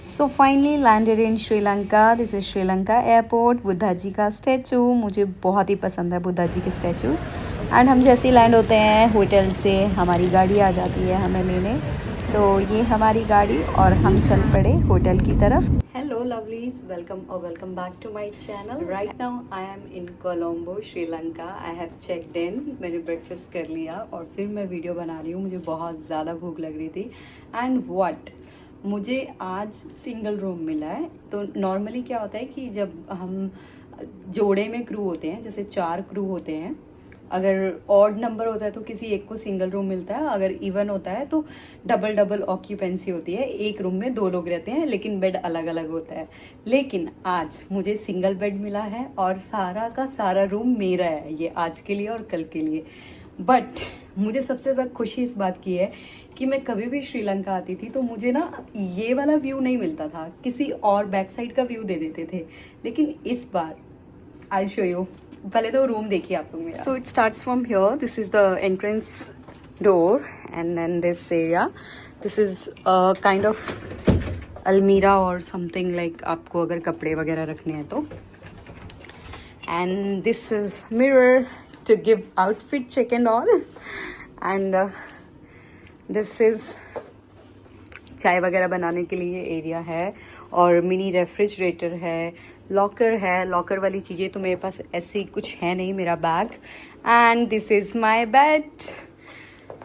So finally landed in Sri Lanka. This is Sri Lanka airport. Buddha ji का statue मुझे बहुत ही पसंद है, बुद्धा जी के स्टैचूज़। एंड हम जैसे ही लैंड होते हैं होटल से हमारी गाड़ी आ जाती है हमें लेने। तो ये हमारी गाड़ी और हम चल पड़े होटल की तरफ। हेलो लवलीज, वेलकम और welcome back to my channel. Right now I am in Colombo Sri Lanka. I have checked in, मैंने ब्रेकफास्ट कर लिया और फिर मैं वीडियो बना रही हूँ। मुझे बहुत ज़्यादा भूख लग रही थी एंड व्हाट, मुझे आज सिंगल रूम मिला है। तो नॉर्मली क्या होता है कि जब हम जोड़े में क्रू होते हैं, जैसे 4 क्रू होते हैं, अगर ऑड नंबर होता है तो किसी एक को सिंगल रूम मिलता है, अगर इवन होता है तो डबल डबल ऑक्यूपेंसी होती है। एक रूम में 2 लोग रहते हैं लेकिन बेड अलग अलग होता है। लेकिन आज मुझे सिंगल बेड मिला है और सारा का सारा रूम मेरा है, ये आज के लिए और कल के लिए। बट मुझे सबसे ज़्यादा खुशी इस बात की है कि मैं कभी भी श्रीलंका आती थी तो मुझे ना ये वाला व्यू नहीं मिलता था, किसी और बैक साइड का व्यू दे देते थे। लेकिन इस बार आई शो यू। पहले तो रूम देखिए आप लोग मेरा। So it starts from here, this is the entrance door and then this area, this is kind of अलमीरा और समथिंग लाइक, आपको अगर कपड़े वगैरह रखने हैं तो। And this is mirror to give outfit check and all. And this is चाय वगैरह बनाने के लिए एरिया है और मिनी रेफ्रिजरेटर है, लॉकर है। लॉकर वाली चीज़ें तो मेरे पास ऐसी कुछ है नहीं, मेरा bag. And this is my bed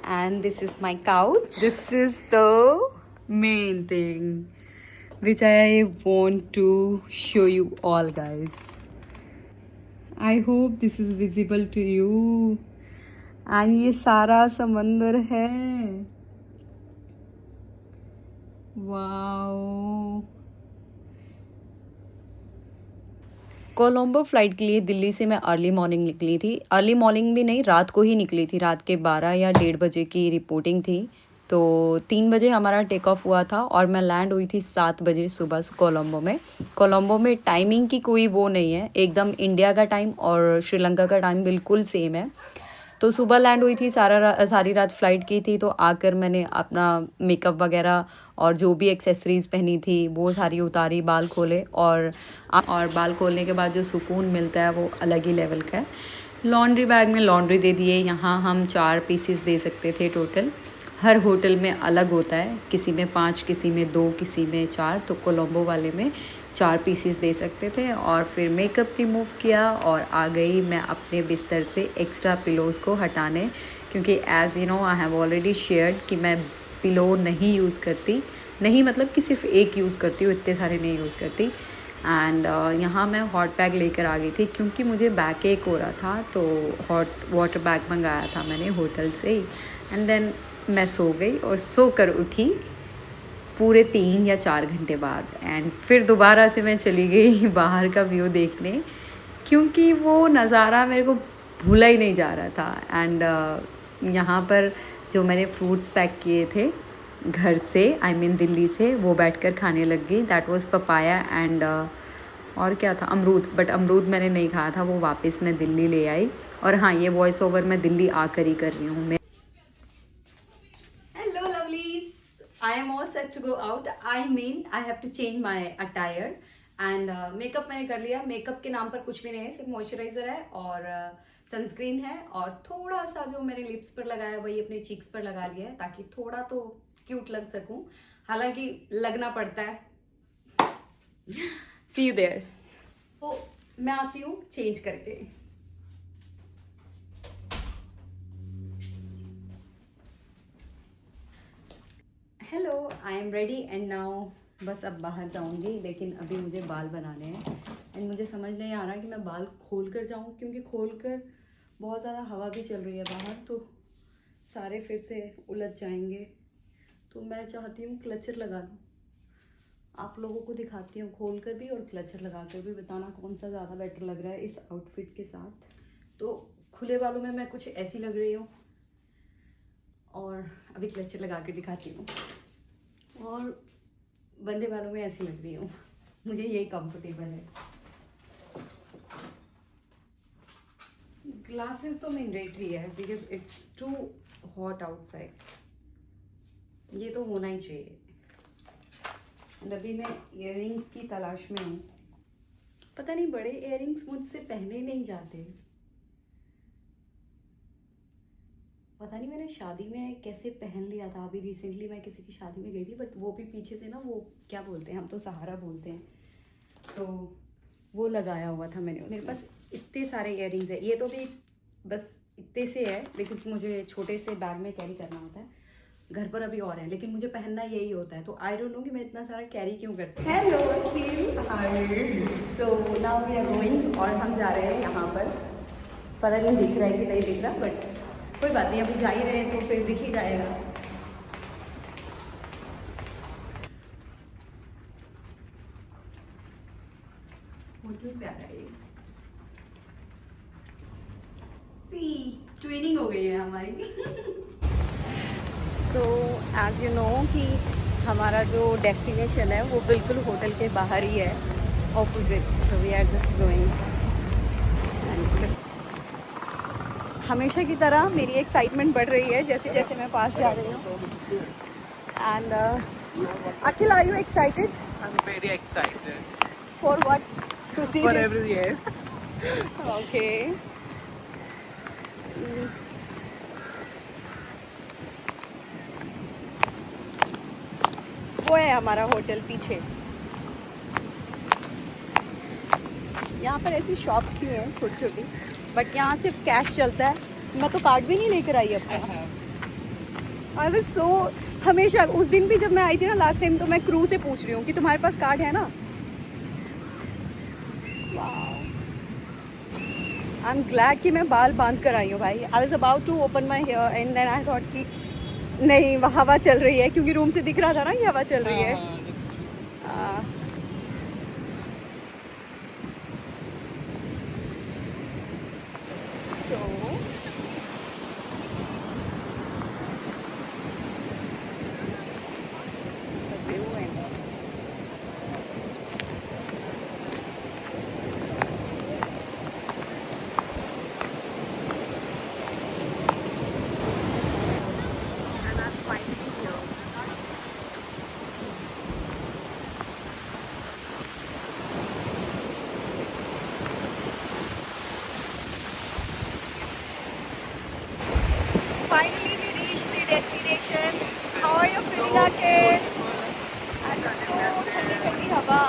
and this is my couch. This is the main thing which I want to show you all guys. I hope this is visible to you. And ये सारा समंदर है। Wow. Colombo flight के लिए दिल्ली से मैं early morning निकली थी। अर्ली मॉर्निंग भी नहीं, रात को ही निकली थी। रात के 12 या 1:30 बजे की रिपोर्टिंग थी। तो 3 बजे हमारा टेक ऑफ हुआ था और मैं लैंड हुई थी 7 बजे सुबह कोलंबो में। कोलंबो में टाइमिंग की कोई वो नहीं है, एकदम इंडिया का टाइम और श्रीलंका का टाइम बिल्कुल सेम है। तो सुबह लैंड हुई थी, सारी रात फ्लाइट की थी। तो आकर मैंने अपना मेकअप वगैरह और जो भी एक्सेसरीज़ पहनी थी वो सारी उतारी, बाल खोले और बाल खोलने के बाद जो सुकून मिलता है वो अलग ही लेवल का है। लॉन्ड्री बैग में लॉन्ड्री दे दिए। यहाँ हम 4 पीसेस दे सकते थे टोटल। हर होटल में अलग होता है, किसी में 5, किसी में 2, किसी में 4। तो कोलंबो वाले में 4 पीसेस दे सकते थे। और फिर मेकअप रिमूव किया और आ गई मैं अपने बिस्तर से एक्स्ट्रा पिलोज़ को हटाने, क्योंकि as you know I have already shared कि मैं पिलो नहीं यूज़ करती। नहीं मतलब कि सिर्फ एक यूज़ करती हूँ, इतने सारे नहीं यूज़ करती। एंड यहाँ मैं हॉट बैग लेकर आ गई थी क्योंकि मुझे बैक एक हो रहा था। तो हॉट वाटर बैग मंगाया था मैंने होटल से ही। एंड देन मैं सो गई और सो कर उठी पूरे 3 या 4 घंटे बाद। एंड फिर दोबारा से मैं चली गई बाहर का व्यू देखने, क्योंकि वो नज़ारा मेरे को भूला ही नहीं जा रहा था। एंड यहाँ पर जो मैंने फ्रूट्स पैक किए थे घर से, आई मीन दिल्ली से, वो बैठकर खाने लग गई। दैट वाज पपाया एंड और क्या था, अमरूद। बट अमरूद मैंने नहीं खाया था, वो वापस मैं दिल्ली ले आई। और हाँ, ये वॉइस ओवर मैं दिल्ली आकर ही कर रही हूँ। Hello lovelies, I am all set to go out. I mean I have to change my attire and makeup मैंने कर लिया। मेकअप के नाम पर कुछ भी नहीं है, सिर्फ मॉइस्चराइजर है और सनस्क्रीन है और थोड़ा सा जो मैंने लिप्स पर लगाया वही अपने चीक्स पर लगा लिया है, ताकि थोड़ा तो क्यूट लग सकूं। हालांकि लगना पड़ता है। See you there. तो मैं आती हूँ चेंज करके। Hello, I am ready and now बस अब बाहर जाऊंगी, लेकिन अभी मुझे बाल बनाने हैं। एंड मुझे समझ नहीं आ रहा कि मैं बाल खोल कर जाऊँ, क्योंकि खोल कर बहुत ज़्यादा हवा भी चल रही है बाहर, तो सारे फिर से उलझ जाएंगे। तो मैं चाहती हूँ क्लचर लगा लूँ। आप लोगों को दिखाती हूँ खोल कर भी और क्लचर लगा कर भी, बताना कौन सा ज़्यादा बेटर लग रहा है इस आउटफिट के साथ। तो खुले बालों में मैं कुछ ऐसी लग रही हूँ और अभी क्लचर लगा कर दिखाती हूँ, और बंदे बालों में ऐसी लग रही हूँ। मुझे यही कंफर्टेबल है। ग्लासेस तो मैंडेटरी है because it's too hot outside, ये तो होना ही चाहिए। And अभी मैं इयररिंग्स की तलाश में हूँ। पता नहीं बड़े इयररिंग्स मुझसे पहने नहीं जाते। पता नहीं मैंने शादी में कैसे पहन लिया था। अभी रिसेंटली मैं किसी की शादी में गई थी, बट वो भी पीछे से ना, वो क्या बोलते हैं, हम तो सहारा बोलते हैं, तो वो लगाया हुआ था मैंने। मेरे पास इतने सारे इयररिंग्स है। ये तो भी बस इतने से है, बिकॉज मुझे छोटे से बैग में कैरी करना होता है। घर पर अभी और है, लेकिन मुझे पहनना यही होता है, तो आई डोंट नो कि मैं इतना सारा कैरी क्यों करती हूँ। Hello so now we are going, और हम जा रहे हैं यहाँ पर। पता नहीं दिख रहा है कि नहीं दिख रहा, बट कोई बात नहीं, अभी जा ही रहे हैं तो फिर दिख ही जाएगा। बहुत प्यारा है। सी ट्रेनिंग हो गई है हमारी। सो एज यू नो कि हमारा जो डेस्टिनेशन है वो बिल्कुल होटल के बाहर ही है, opposite. So we are just going. हमेशा की तरह मेरी एक्साइटमेंट बढ़ रही है जैसे जैसे मैं पास जा रही हूँ। And Akhil, are you excited? I'm very excited. For what? To see For every yes. Okay. वो है हमारा होटल पीछे। यहाँ पर ऐसी शॉप्स भी हैं छोटी छोटी, बट यहाँ सिर्फ कैश चलता है। मैं तो कार्ड भी नहीं लेकर आई अपना। आई वाज सो, हमेशा उस दिन भी जब मैं आई थी ना लास्ट टाइम, तो मैं क्रू से पूछ रही हूँ कि तुम्हारे पास कार्ड है ना। आई एम ग्लैड कि मैं बाल बांध कर आई हूँ भाई। I was about to open my hair and then I thought कि नहीं, हवा चल रही है, क्योंकि रूम से दिख रहा था ना कि हवा चल रही है। Finally, we reached the destination. How are you feeling, Akhil? And so ठंडी ठंडी हवा.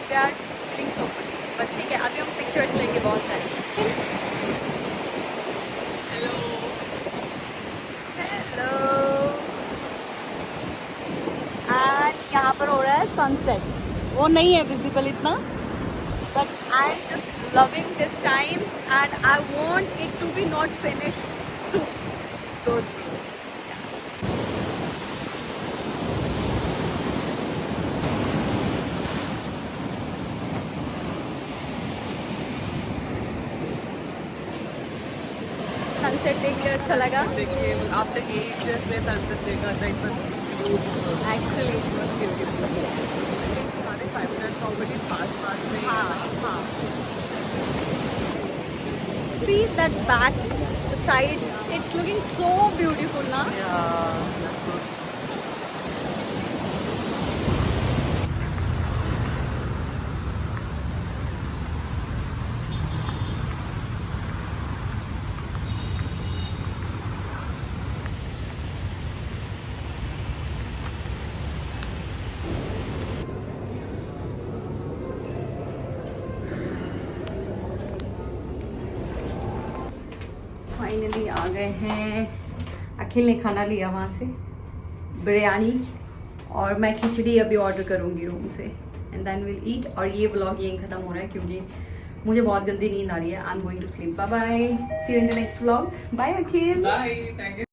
We are feeling so good. बस ठीक है, अभी हम पिक्चर्स लेंगे बहुत सारे. Hello. Hello. And यहाँ पर हो रहा है सनसेट. वो नहीं है विजिबल इतना, but I'm just loving this time and I want it to be not finished soon. So true. Sunset देख के अच्छा लगा. देखिए, after 8 years में sunset देखा था. It was beautiful. Actually, it was beautiful. हमारे 5-star properties पास में. हाँ. See that back side, it's looking so beautiful ना. Yeah, that's so true. Finally आ गए हैं. अखिल ने खाना लिया वहाँ से, बिरयानी, और मैं खिचड़ी अभी ऑर्डर करूँगी रूम से, एंड देन विल ईट. और ये व्लॉग यहीं ख़त्म हो रहा है क्योंकि मुझे बहुत गंदी नींद आ रही है. I am going to sleep. Bye bye, see you in the next vlog. Bye Akhil. Bye. Thank you.